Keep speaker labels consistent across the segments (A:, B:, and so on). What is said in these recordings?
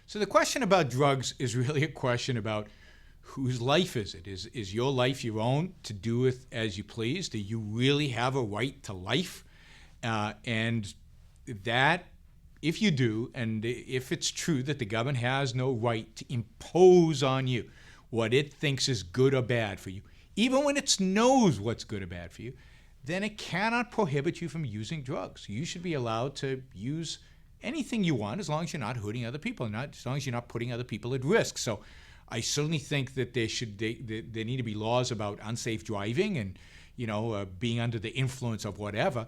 A: So the question about drugs is really a question about whose life is it? Is your life your own to do with as you please? Do you really have a right to life? And that, if you do, and if it's true that the government has no right to impose on you what it thinks is good or bad for you, even when it knows what's good or bad for you, then it cannot prohibit you from using drugs. You should be allowed to use anything you want as long as you're not hurting other people, as long as you're not putting other people at risk. So I certainly think that there need to be laws about unsafe driving and being under the influence of whatever.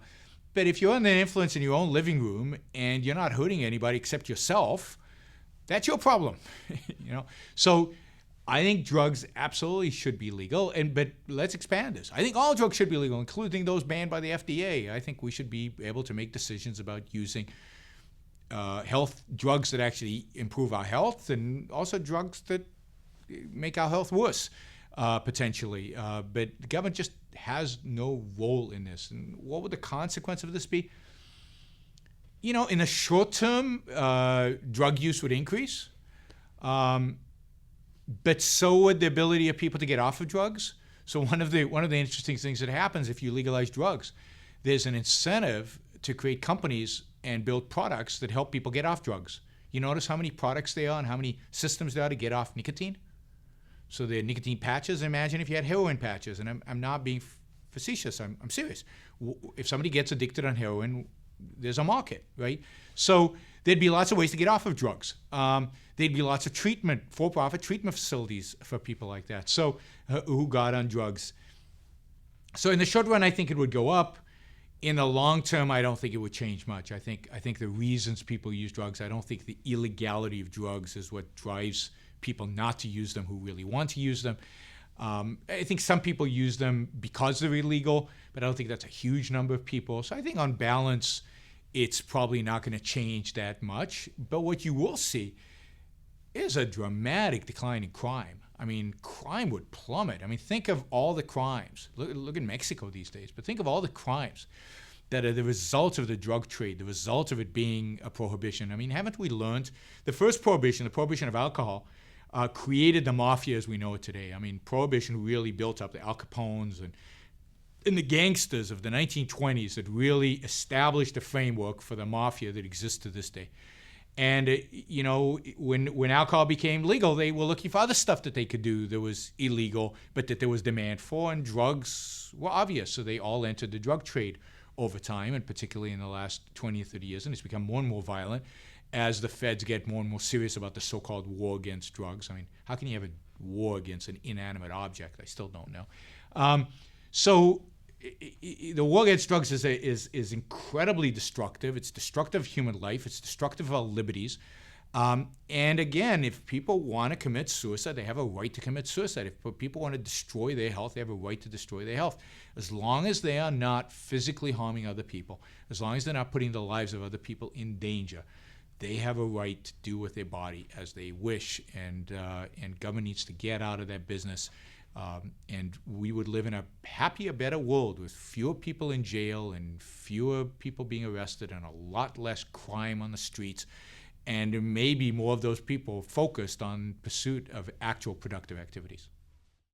A: But if you're under the influence in your own living room and you're not hurting anybody except yourself, that's your problem. So I think drugs absolutely should be legal, but let's expand this. I think all drugs should be legal, including those banned by the FDA. I think we should be able to make decisions about using health drugs that actually improve our health, and also drugs that make our health worse, potentially. But the government just has no role in this. And what would the consequence of this be? In the short term, drug use would increase. But so would the ability of people to get off of drugs. So one of the interesting things that happens if you legalize drugs, there's an incentive to create companies and build products that help people get off drugs. You notice how many products there are and how many systems there are to get off nicotine? So there are nicotine patches. Imagine if you had heroin patches, and I'm not being facetious. I'm serious. If somebody gets addicted on heroin, there's a market, right? So there'd be lots of ways to get off of drugs. There'd be lots of for-profit treatment facilities for people like that. So who got on drugs. So in the short run, I think it would go up. In the long term, I don't think it would change much. I think the reasons people use drugs, I don't think the illegality of drugs is what drives people not to use them who really want to use them. I think some people use them because they're illegal, but I don't think that's a huge number of people. So I think on balance, it's probably not going to change that much. But what you will see is a dramatic decline in crime. I mean, crime would plummet. I mean, think of all the crimes. Look at Mexico these days, but think of all the crimes that are the result of the drug trade, the result of it being a prohibition. I mean, haven't we learned? The first prohibition, the prohibition of alcohol, created the mafia as we know it today. I mean, prohibition really built up the Al Capones and the gangsters of the 1920s that really established a framework for the mafia that exists to this day. And, when alcohol became legal, they were looking for other stuff that they could do that was illegal, but that there was demand for, and drugs were obvious. So they all entered the drug trade over time, and particularly in the last 20 or 30 years, and it's become more and more violent as the feds get more and more serious about the so-called war against drugs. I mean, how can you have a war against an inanimate object? I still don't know. So the war against drugs is incredibly destructive. It's destructive of human life. It's destructive of our liberties. And again, if people want to commit suicide, they have a right to commit suicide. If people want to destroy their health, they have a right to destroy their health. As long as they are not physically harming other people, as long as they're not putting the lives of other people in danger, they have a right to do with their body as they wish. And government needs to get out of that business. And we would live in a happier, better world with fewer people in jail and fewer people being arrested and a lot less crime on the streets, and maybe more of those people focused on pursuit of actual productive activities.